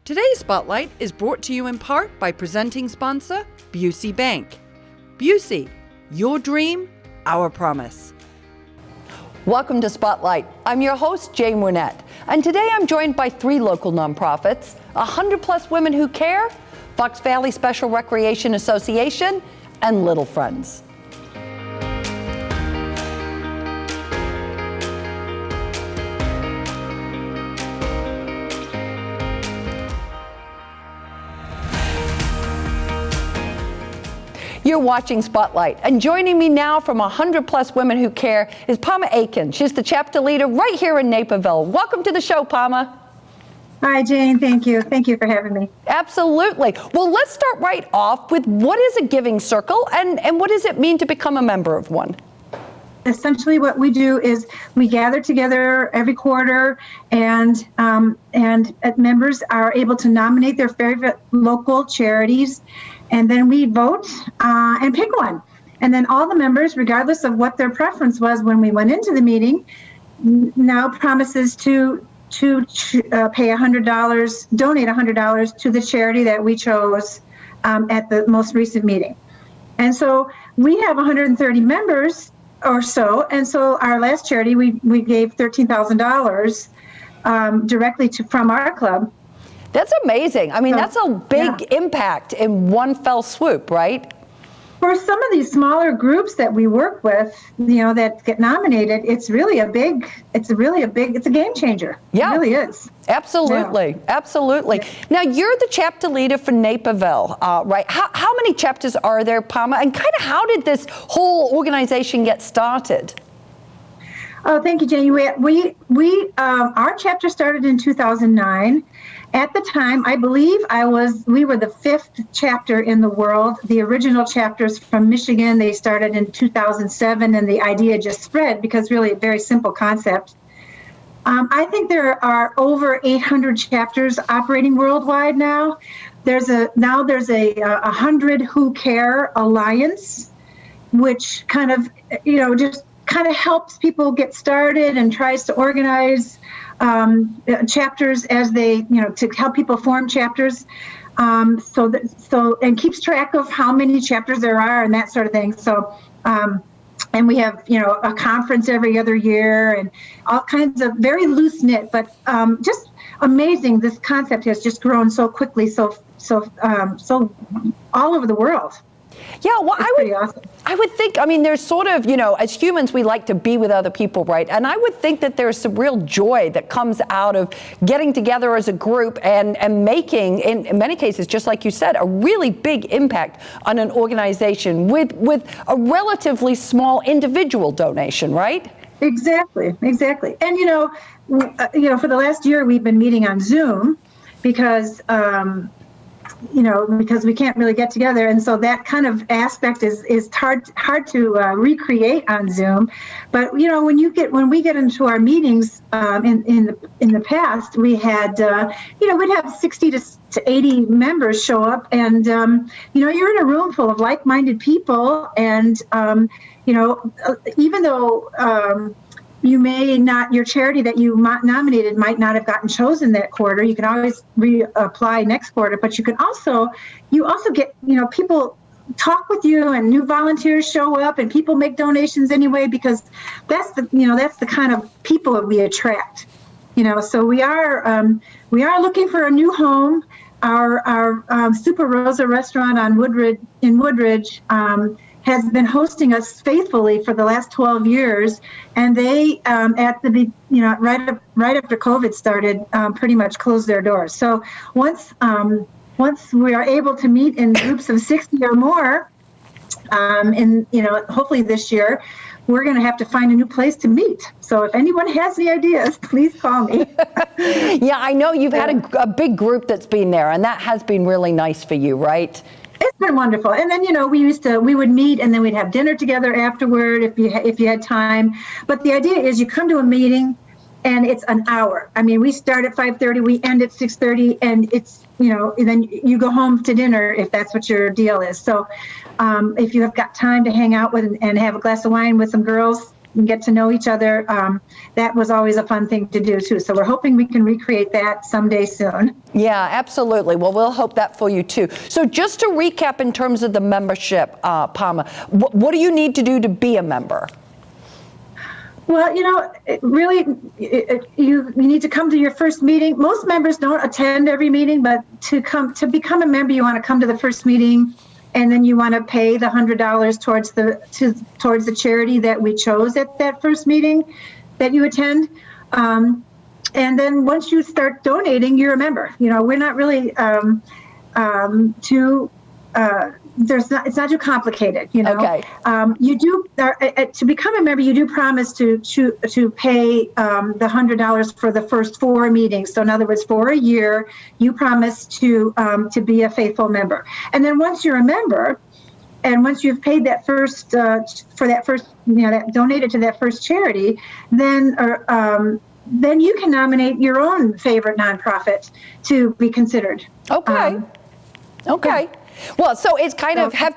Today's Spotlight is brought to you in part by presenting sponsor, Busey Bank. Busey, your dream, our promise. Welcome to Spotlight. I'm your host, Jane Wernette, and today I'm joined by three local nonprofits, 100 plus women who care, Fox Valley Special Recreation Association, and Little Friends. You're watching Spotlight, and joining me now from 100 plus women who care is Palma Aikins. She's the chapter leader right here in Naperville. Welcome to the show, Palma. Hi, Jane. Thank you. Thank you for having me. Absolutely. Well, let's start right off with what is a giving circle and what does it mean to become a member of one? Essentially, what we do is we gather together every quarter, and members are able to nominate their favorite local charities, and then we vote and pick one. And then all the members, regardless of what their preference was when we went into the meeting, now promises to pay $100, donate $100 to the charity that we chose at the most recent meeting. And so we have 130 members or so, and so our last charity we gave $13,000 directly from our club. That's amazing. I mean, that's a big impact in one fell swoop, right? For some of these smaller groups that we work with, that get nominated, it's a game changer. Yeah. It really is. Absolutely. Yeah. Absolutely. Yeah. Now, you're the chapter leader for Naperville, right? How many chapters are there, Palma? And kind of how did this whole organization get started? Oh, thank you, Jane. Our chapter started in 2009. At the time, I believe we were the 5th chapter in the world. The original chapters from Michigan, they started in 2007, and the idea just spread because really a very simple concept. I think there are over 800 chapters operating worldwide now. There's a 100 Who Care Alliance, which kind of helps people get started and tries to organize chapters as they, to help people form chapters, and keeps track of how many chapters there are and that sort of thing. So, and we have, a conference every other year and all kinds of very loose knit, but just amazing. This concept has just grown so quickly, so all over the world. Yeah, well, awesome. I would think, there's sort of, as humans, we like to be with other people, right? And I would think that there's some real joy that comes out of getting together as a group and making, in many cases, just like you said, a really big impact on an organization with a relatively small individual donation, right? Exactly. And, for the last year, we've been meeting on Zoom because we can't really get together, and so that kind of aspect is hard to recreate on Zoom. But when we get into our meetings in the past, we had we'd have 60 to 80 members show up, and you're in a room full of like-minded people, and even though your charity that you nominated might not have gotten chosen that quarter. You can always reapply next quarter, but you also get, people talk with you and new volunteers show up and people make donations anyway, because that's the kind of people that we attract, so we are looking for a new home. Our Super Rosa restaurant in Woodridge, has been hosting us faithfully for the last 12 years, and they right after COVID started, pretty much closed their doors. So once we are able to meet in groups of 60 or more, hopefully this year, we're going to have to find a new place to meet. So if anyone has any ideas, please call me. Yeah, I know you've had a big group that's been there, and that has been really nice for you, right? It's been wonderful. And then, we would meet and then we'd have dinner together afterward if you had time. But the idea is you come to a meeting and it's an hour. We start at 5:30, we end at 6:30, and it's, then you go home to dinner if that's what your deal is. So if you have got time to hang out with and have a glass of wine with some girls, and get to know each other. That was always a fun thing to do too. So we're hoping we can recreate that someday soon. Yeah, absolutely. Well, we'll hope that for you too. So just to recap in terms of the membership, Palma, what do you need to do to be a member? Well, you need to come to your first meeting. Most members don't attend every meeting, but to become a member, you want to come to the first meeting, and then you want to pay the $100 towards the charity that we chose at that first meeting that you attend. And then once you start donating, you're a member. We're not really it's not too complicated, Okay. You do to become a member. You do promise to pay the $100 for the first 4 meetings. So in other words, for a year, you promise to be a faithful member. And then once you're a member, and once you've paid that first for that first, that donated to that first charity, then you can nominate your own favorite nonprofit to be considered. Okay. Okay. Yeah. Well, so it's kind of have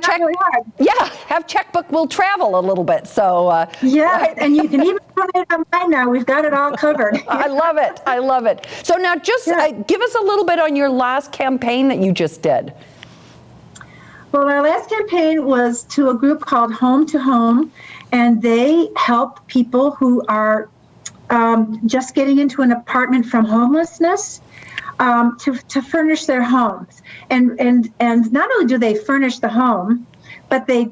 checkbook will travel a little bit. So right? And you can even donate online now. We've got it all covered. I love it. I love it. So now, just give us a little bit on your last campaign that you just did. Well, our last campaign was to a group called Home to Home, and they help people who are just getting into an apartment from homelessness. To furnish their homes, and not only do they furnish the home, but they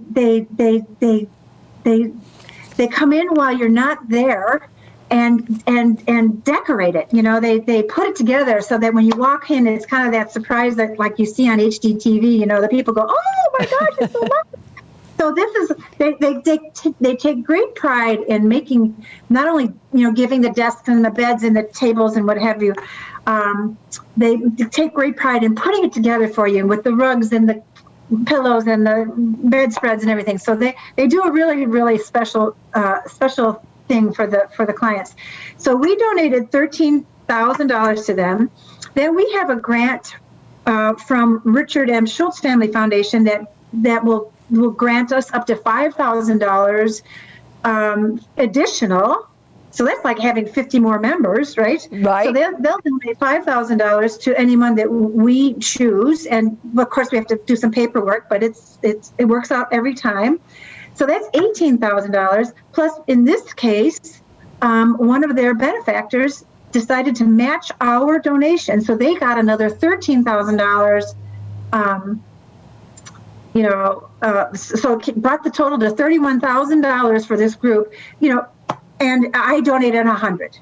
come in while you're not there, and decorate it. They put it together so that when you walk in, it's kind of that surprise that like you see on HDTV. The people go, "Oh my gosh, it's so lovely." So this is they take great pride in making, not only giving the desks and the beds and the tables and what have you. They take great pride in putting it together for you with the rugs and the pillows and the bedspreads and everything. So they do a really, really special thing for the clients. So we donated $13,000 to them. Then we have a grant from Richard M. Schultz Family Foundation that will grant us up to $5,000 additional. So that's like having 50 more members, right? Right. So they'll donate $5,000 to anyone that we choose, and of course we have to do some paperwork, but it works out every time. So that's $18,000. Plus, in this case, one of their benefactors decided to match our donation, so they got another $13,000. So it brought the total to $31,000 for this group. And I donated 100.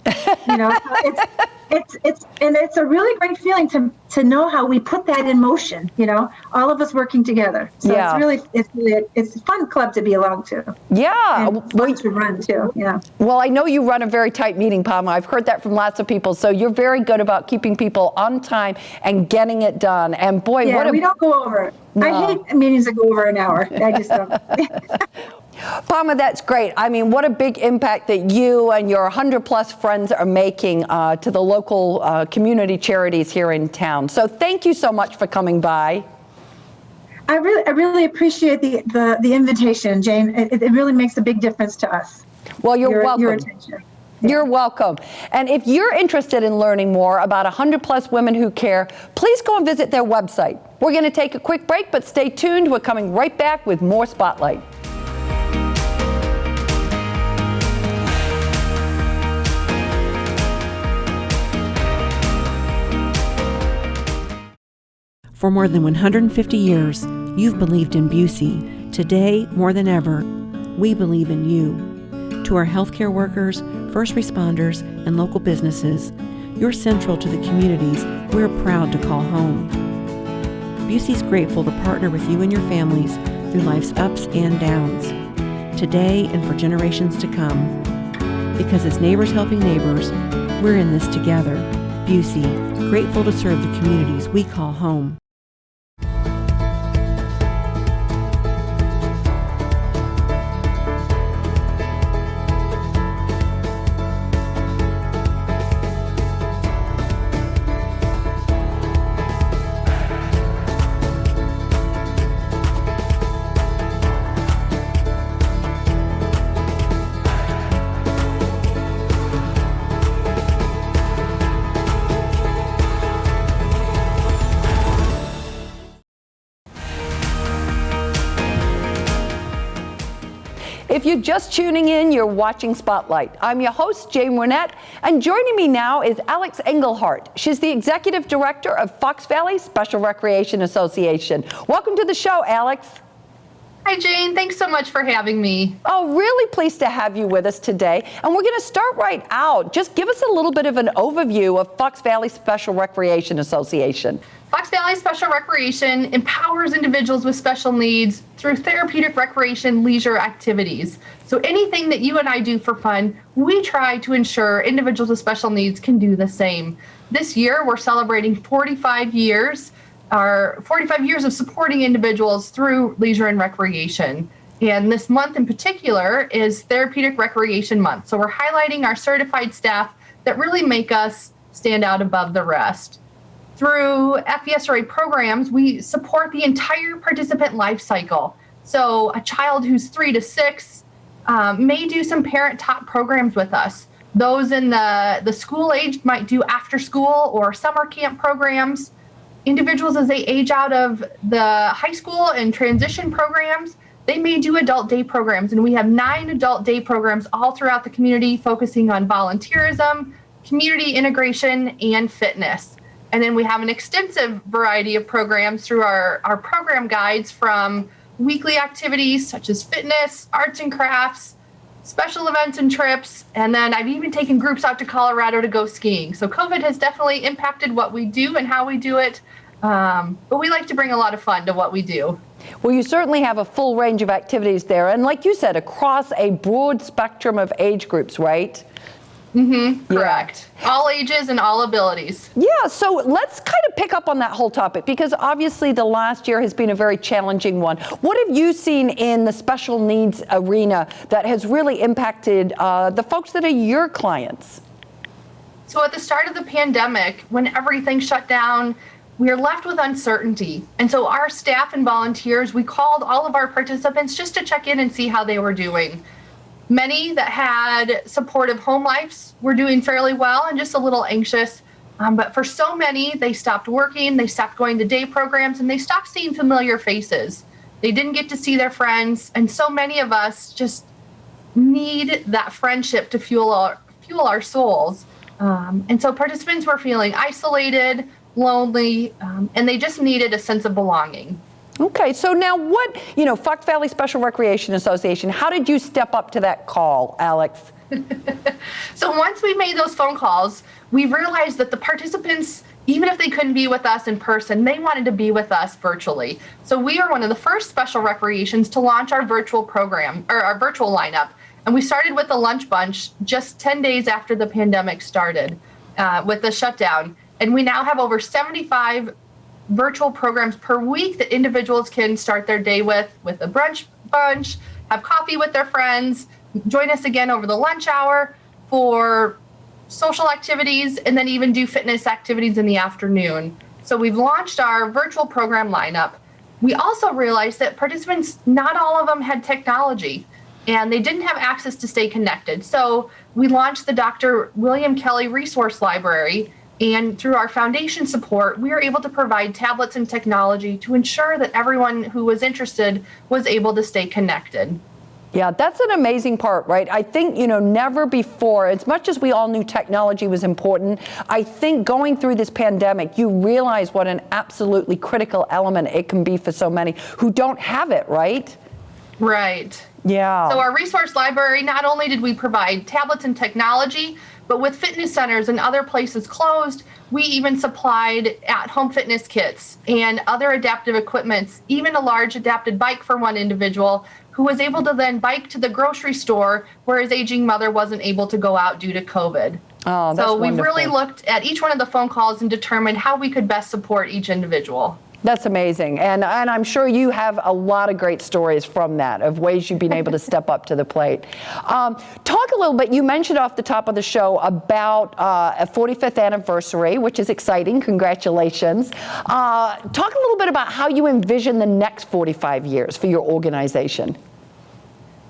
It's a really great feeling to know how we put that in motion. All of us working together. So it's a fun club to belong to. Yeah, and fun to run too. Yeah. Well, I know you run a very tight meeting, Palma. I've heard that from lots of people. So you're very good about keeping people on time and getting it done. And boy, we don't go over. No. I hate meetings that go over an hour. I just don't. Palma, that's great. I mean, what a big impact that you and your 100-plus friends are making to the local community charities here in town. So thank you so much for coming by. I really appreciate the invitation, Jane. It really makes a big difference to us. Well, you're welcome. Your attention. You're welcome. And if you're interested in learning more about 100-plus women who care, please go and visit their website. We're going to take a quick break, but stay tuned. We're coming right back with more Spotlight. For more than 150 years, you've believed in Busey. Today, more than ever, we believe in you. To our healthcare workers, first responders, and local businesses, you're central to the communities we're proud to call home. Busey's grateful to partner with you and your families through life's ups and downs, today and for generations to come. Because as neighbors helping neighbors, we're in this together. Busey, grateful to serve the communities we call home. If you're just tuning in, you're watching Spotlight. I'm your host, Jane Wernette, and joining me now is Alex Engelhardt. She's the Executive Director of Fox Valley Special Recreation Association. Welcome to the show, Alex. Hi, Jane. Thanks so much for having me. Oh, really pleased to have you with us today. And we're going to start right out. Just give us a little bit of an overview of Fox Valley Special Recreation Association. Fox Valley Special Recreation empowers individuals with special needs through therapeutic recreation leisure activities. So anything that you and I do for fun, we try to ensure individuals with special needs can do the same. This year, we're celebrating 45 years of supporting individuals through leisure and recreation. And this month in particular is Therapeutic Recreation Month. So we're highlighting our certified staff that really make us stand out above the rest. Through FVSRA programs, we support the entire participant life cycle. So a child who's 3 to 6 may do some parent-taught programs with us. Those in the school age might do after school or summer camp programs. Individuals, as they age out of the high school and transition programs, they may do adult day programs. And we have 9 adult day programs all throughout the community focusing on volunteerism, community integration, and fitness. And then we have an extensive variety of programs through our program guides, from weekly activities such as fitness, arts and crafts, special events and trips, and then I've even taken groups out to Colorado to go skiing. So COVID has definitely impacted what we do and how we do it, but we like to bring a lot of fun to what we do. Well, you certainly have a full range of activities there, and like you said, across a broad spectrum of age groups, right? Mm-hmm, correct. Yeah. All ages and all abilities. Yeah, so let's kind of pick up on that whole topic, because obviously the last year has been a very challenging one. What have you seen in the special needs arena that has really impacted the folks that are your clients? So at the start of the pandemic, when everything shut down, we are left with uncertainty. And so our staff and volunteers, we called all of our participants just to check in and see how they were doing. Many that had supportive home lives were doing fairly well and just a little anxious. But for so many, they stopped working, they stopped going to day programs, and they stopped seeing familiar faces. They didn't get to see their friends. And so many of us just need that friendship to fuel our souls. And so participants were feeling isolated, lonely, and they just needed a sense of belonging. Okay, so now Fox Valley Special Recreation Association, how did you step up to that call, Alex? So once we made those phone calls, we realized that the participants, even if they couldn't be with us in person, they wanted to be with us virtually. So we are one of the first special recreations to launch our virtual program, or our virtual lineup. And we started with the lunch bunch just 10 days after the pandemic started with the shutdown. And we now have over 75 virtual programs per week that individuals can start their day with a brunch bunch, have coffee with their friends, join us again over the lunch hour for social activities, and then even do fitness activities in the afternoon. So we've launched our virtual program lineup. We also realized that participants, not all of them had technology, and they didn't have access to stay connected. So we launched the Dr. William Kelly Resource Library. And through our foundation support, we were able to provide tablets and technology to ensure that everyone who was interested was able to stay connected. Yeah, that's an amazing part, right? I think, never before, as much as we all knew technology was important, I think going through this pandemic, you realize what an absolutely critical element it can be for so many who don't have it, right? Right. Yeah. So our resource library, not only did we provide tablets and technology, but with fitness centers and other places closed, we even supplied at-home fitness kits and other adaptive equipments, even a large adapted bike for one individual who was able to then bike to the grocery store where his aging mother wasn't able to go out due to COVID. Oh, that's so we've wonderful. really looked at each one of the phone calls and determined how we could best support each individual. That's amazing. And I'm sure you have a lot of great stories from that, of ways you've been able to step up to the plate. Talk a little bit, you mentioned off the top of the show about a 45th anniversary, which is exciting. Congratulations. Talk a little bit about how you envision the next 45 years for your organization.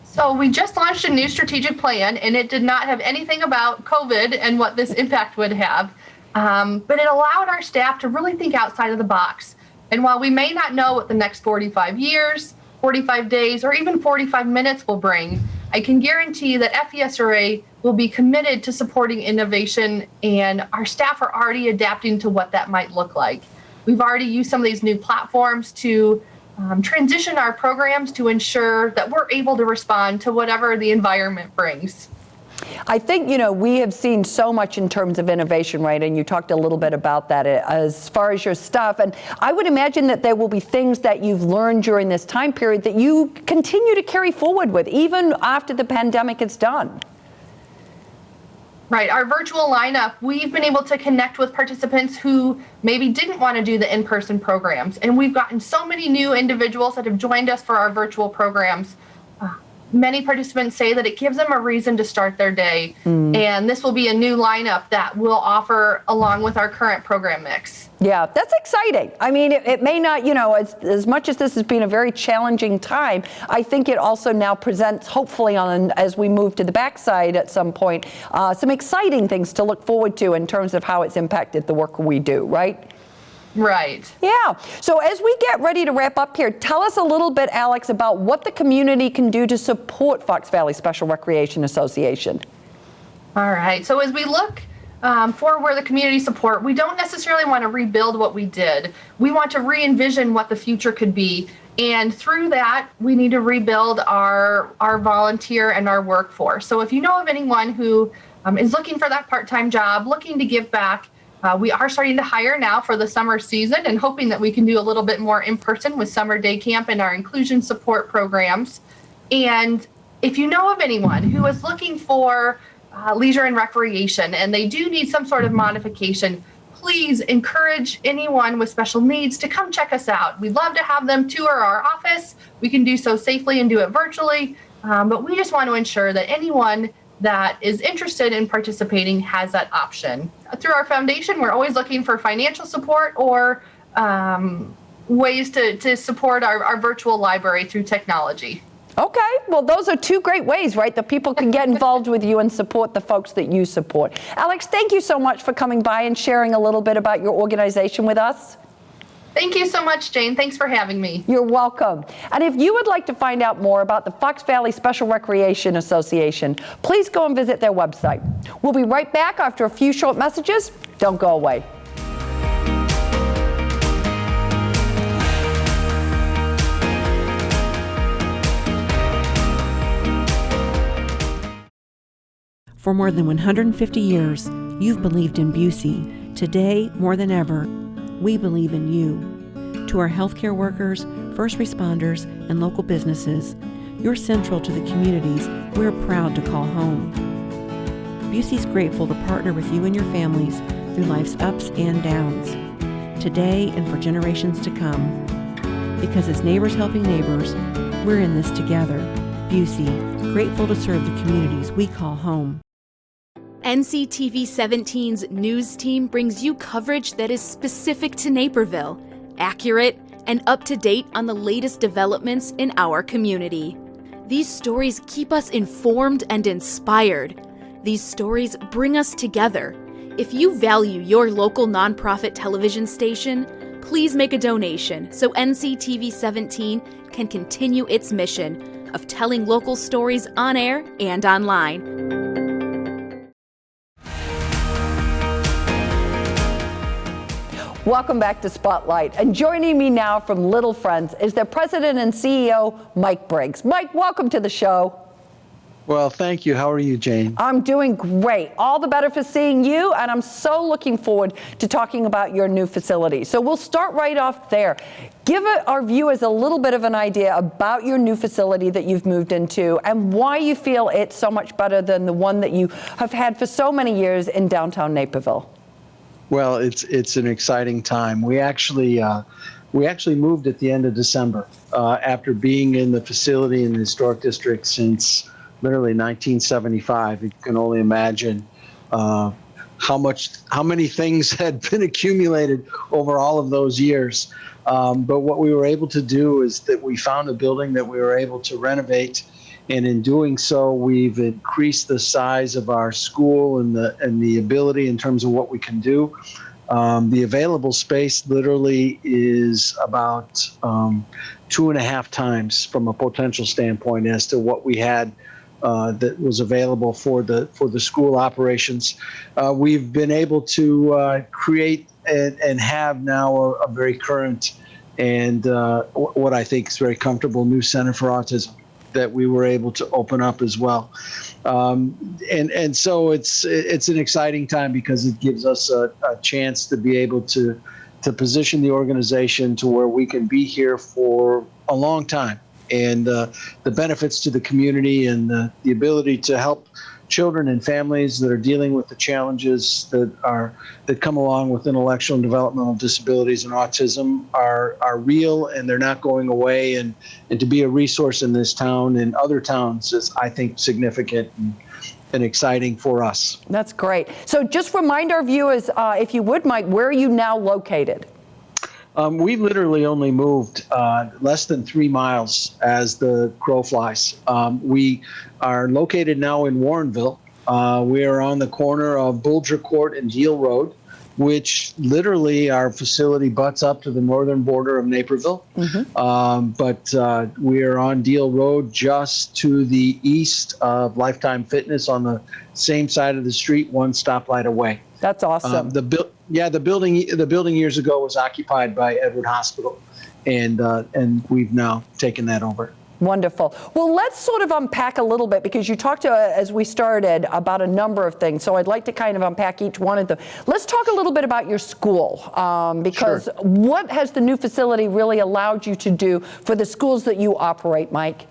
So we just launched a new strategic plan, and it did not have anything about COVID and what this impact would have. But it allowed our staff to really think outside of the box. And while we may not know what the next 45 years, 45 days, or even 45 minutes will bring, I can guarantee that FESRA will be committed to supporting innovation, and our staff are already adapting to what that might look like. We've already used some of these new platforms to transition our programs to ensure that we're able to respond to whatever the environment brings. I think, we have seen so much in terms of innovation, right? And you talked a little bit about that as far as your stuff. And I would imagine that there will be things that you've learned during this time period that you continue to carry forward with, even after the pandemic is done. Right. Our virtual lineup, we've been able to connect with participants who maybe didn't want to do the in-person programs. And we've gotten so many new individuals that have joined us for our virtual programs. Many participants say that it gives them a reason to start their day. And this will be a new lineup that we'll offer along with our current program mix. Yeah, that's exciting. I mean, it may not, as much as this has been a very challenging time, I think it also now presents, hopefully, as we move to the backside at some point, some exciting things to look forward to in terms of how it's impacted the work we do, right? Right. Yeah. So as we get ready to wrap up here, tell us a little bit, Alex, about what the community can do to support Fox Valley Special Recreation Association. All right. So as we look for where the community support, we don't necessarily want to rebuild what we did. We want to re-envision what the future could be. And through that, we need to rebuild our volunteer and our workforce. So if you know of anyone who is looking for that part-time job, looking to give back, we are starting to hire now for the summer season and hoping that we can do a little bit more in person with summer day camp and our inclusion support programs. And if you know of anyone who is looking for leisure and recreation and they do need some sort of modification, please encourage anyone with special needs to come check us out. We'd love to have them tour our office. We can do so safely and do it virtually, but we just want to ensure that anyone that is interested in participating has that option. Through our foundation, we're always looking for financial support or ways to support our virtual library through technology. Okay, well, those are two great ways, right, that people can get involved with you and support the folks that you support. Alex, thank you so much for coming by and sharing a little bit about your organization with us. Thank you so much, Jane. Thanks for having me. You're welcome. And if you would like to find out more about the Fox Valley Special Recreation Association, please go and visit their website. We'll be right back after a few short messages. Don't go away. For more than 150 years, you've believed in Busey. Today, more than ever, we believe in you. To our healthcare workers, first responders, and local businesses, you're central to the communities we're proud to call home. Busey's grateful to partner with you and your families through life's ups and downs, today and for generations to come. Because as neighbors helping neighbors, we're in this together. Busey, grateful to serve the communities we call home. NCTV 17's news team brings you coverage that is specific to Naperville, accurate, and up to date on the latest developments in our community. These stories keep us informed and inspired. These stories bring us together. If you value your local nonprofit television station, please make a donation so NCTV 17 can continue its mission of telling local stories on air and online. Welcome back to Spotlight. And joining me now from Little Friends is their president and CEO, Mike Briggs. Mike, welcome to the show. Well, thank you. How are you, Jane? I'm doing great. All the better for seeing you, and I'm so looking forward to talking about your new facility. So we'll start right off there. Give our viewers a little bit of an idea about your new facility that you've moved into and why you feel it's so much better than the one that you have had for so many years in downtown Naperville. Well, it's an exciting time. We actually moved at the end of December after being in the facility in the historic district since literally 1975. You can only imagine how many things had been accumulated over all of those years. But what we were able to do is that we found a building that we were able to renovate. And in doing so, we've increased the size of our school and the ability in terms of what we can do. The available space literally is about 2.5 times from a potential standpoint as to what we had that was available for the school operations. We've been able to create and have now a very current and what I think is very comfortable new Center for Autism that we were able to open up as well. And so it's an exciting time because it gives us a chance to be able to position the organization to where we can be here for a long time. And the benefits to the community and the ability to help children and families that are dealing with the challenges that come along with intellectual and developmental disabilities and autism are real, and they're not going away. And to be a resource in this town and other towns is, I think, significant and exciting for us. That's great. So just remind our viewers, if you would, Mike, where are you now located? We literally only moved less than 3 miles as the crow flies. We are located now in Warrenville. We are on the corner of Bulger Court and Deal Road, which literally our facility butts up to the northern border of Naperville. But we are on Deal Road just to the east of Lifetime Fitness on the same side of the street, one stoplight away. That's awesome. The building years ago was occupied by Edward Hospital, and we've now taken that over. Wonderful. Well, let's sort of unpack a little bit, because you talked as we started about a number of things. So I'd like to kind of unpack each one of them. Let's talk a little bit about your school, because Sure. What has the new facility really allowed you to do for the schools that you operate, Mike?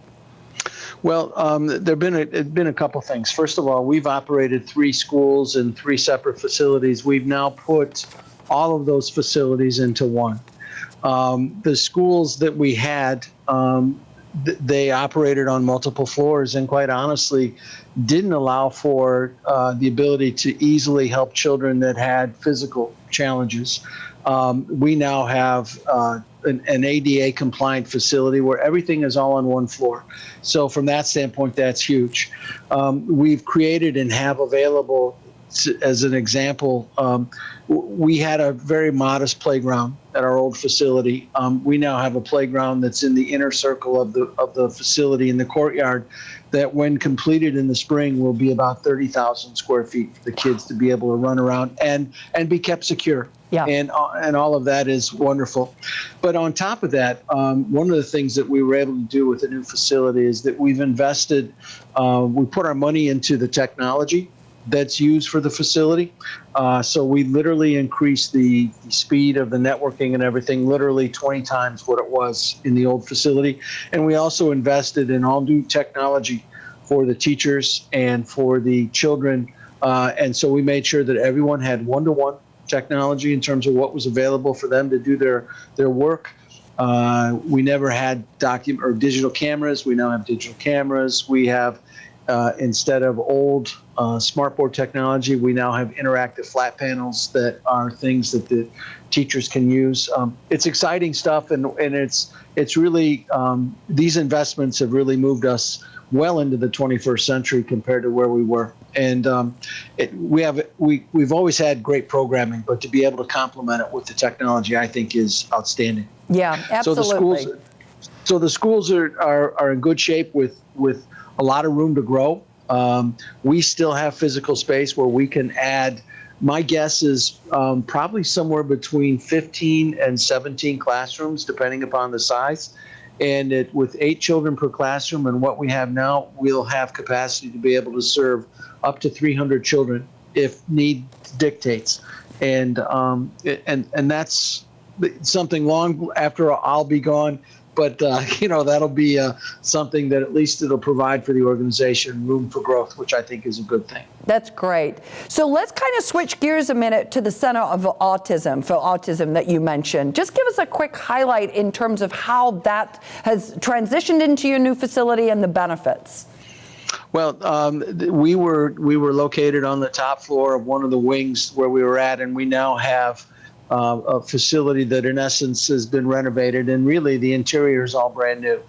Well, there've been a couple things. First of all, we've operated 3 schools in 3 separate facilities. We've now put all of those facilities into one. The schools that we had, they operated on multiple floors, and quite honestly didn't allow for the ability to easily help children that had physical challenges. We now have an ADA compliant facility where everything is all on one floor. So from that standpoint, that's huge. We've created and have available, as an example, we had a very modest playground at our old facility. We now have a playground that's in the inner circle of the facility in the courtyard that, when completed in the spring, will be about 30,000 square feet for the kids to be able to run around and be kept secure. Yeah. And all of that is wonderful. But on top of that, one of the things that we were able to do with the new facility is that we've invested, we put our money into the technology that's used for the facility. So we literally increased the speed of the networking and everything literally 20 times what it was in the old facility. And we also invested in all new technology for the teachers and for the children. And so we made sure that everyone had one-to-one technology in terms of what was available for them to do their work. We never had digital cameras. We now have digital cameras. We have, instead of old smartboard technology, we now have interactive flat panels that are things that the teachers can use. It's exciting stuff, and it's really, these investments have really moved us well into the 21st century compared to where we were. And we've always had great programming, but to be able to complement it with the technology, I think, is outstanding. Yeah, absolutely. So the schools are in good shape with a lot of room to grow. We still have physical space where we can add, my guess is probably somewhere between 15 and 17 classrooms, depending upon the size. And with 8 children per classroom and what we have now, we'll have capacity to be able to serve up to 300 children if need dictates. And that's something long after I'll be gone. But, that'll be something that at least it'll provide for the organization room for growth, which I think is a good thing. That's great. So let's kind of switch gears a minute to the Center of Autism that you mentioned. Just give us a quick highlight in terms of how that has transitioned into your new facility and the benefits. Well, we were located on the top floor of one of the wings where we were at, and we now have a facility that in essence has been renovated, and really the interior is all brand new.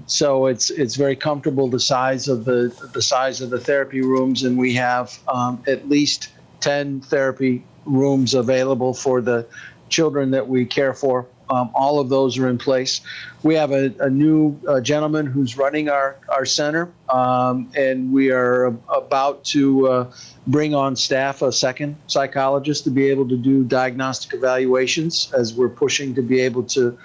So it's very comfortable, the size of the therapy rooms, and we have at least 10 therapy rooms available for the children that we care for. All of those are in place. We have a new gentleman who's running our center, and we are about to bring on staff a second psychologist to be able to do diagnostic evaluations, as we're pushing to be able to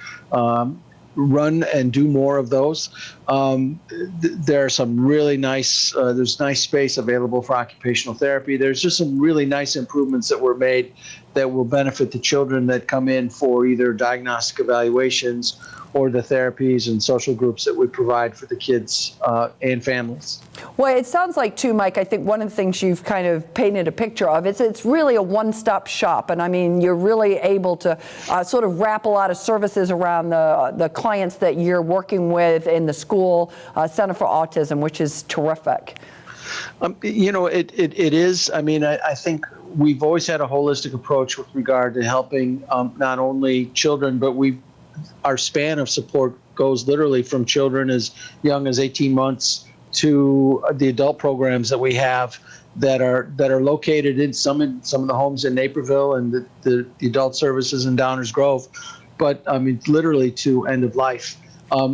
run and do more of those. There are some really nice, there's nice space available for occupational therapy. There's just some really nice improvements that were made that will benefit the children that come in for either diagnostic evaluations or the therapies and social groups that we provide for the kids and families. Well, it sounds like too, Mike, I think one of the things you've kind of painted a picture of is it's really a one-stop shop. And I mean, you're really able to sort of wrap a lot of services around the clients that you're working with in the school Center for Autism, which is terrific. It is. I mean, I think we've always had a holistic approach with regard to helping not only children, but our span of support goes literally from children as young as 18 months to the adult programs that we have that are located in some of the homes in Naperville and the adult services in Downers Grove, but I mean literally to end of life.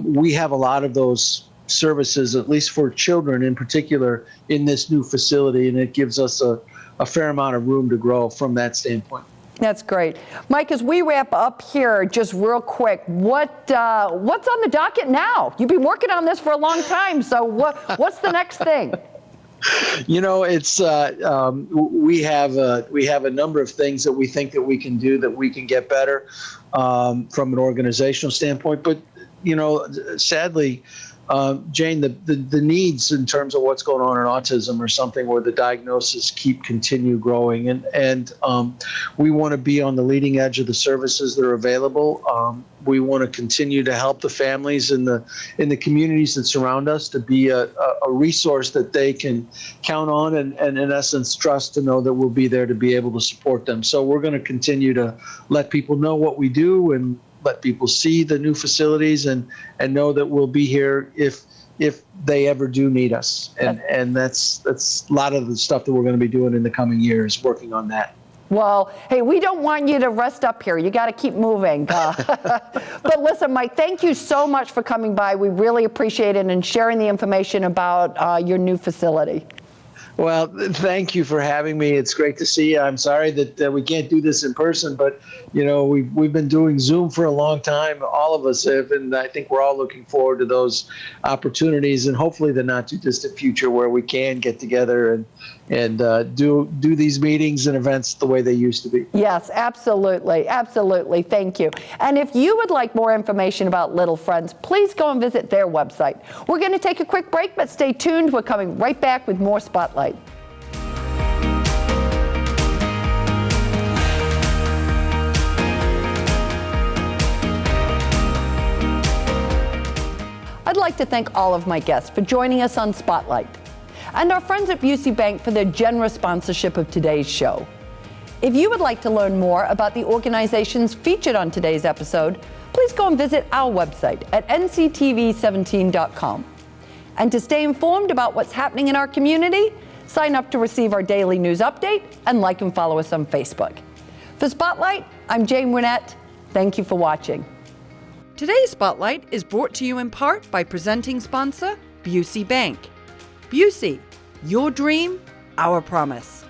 We have a lot of those services, at least for children in particular, in this new facility, and it gives us a fair amount of room to grow from that standpoint. That's great. Mike, as we wrap up here, just real quick, what's on the docket now? You've been working on this for a long time, so what's the next thing? It's we have a number of things that we think that we can do that we can get better from an organizational standpoint, but sadly, Jane, the needs in terms of what's going on in autism are something where the diagnoses continue growing, and we want to be on the leading edge of the services that are available. We want to continue to help the families in the communities that surround us to be a resource that they can count on and in essence trust to know that we'll be there to be able to support them. So we're going to continue to let people know what we do and let people see the new facilities and know that we'll be here if they ever do need us. And that's a lot of the stuff that we're going to be doing in the coming years, working on that. Well, hey, we don't want you to rest up here. You got to keep moving. But listen, Mike, thank you so much for coming by. We really appreciate it and sharing the information about your new facility. Well, thank you for having me. It's great to see you. I'm sorry that we can't do this in person, but we've been doing Zoom for a long time. All of us have, and I think we're all looking forward to those opportunities, and hopefully the not too distant future where we can get together and do these meetings and events the way they used to be. Yes, absolutely, absolutely. Thank you. And if you would like more information about Little Friends, please go and visit their website. We're going to take a quick break, but stay tuned. We're coming right back with more Spotlight. I'd like to thank all of my guests for joining us on Spotlight, and our friends at Busey Bank for their generous sponsorship of today's show. If you would like to learn more about the organizations featured on today's episode, please go and visit our website at nctv17.com. And to stay informed about what's happening in our community, sign up to receive our daily news update and like and follow us on Facebook. For Spotlight, I'm Jane Wernette. Thank you for watching. Today's Spotlight is brought to you in part by presenting sponsor, Busey Bank. Busey, your dream, our promise.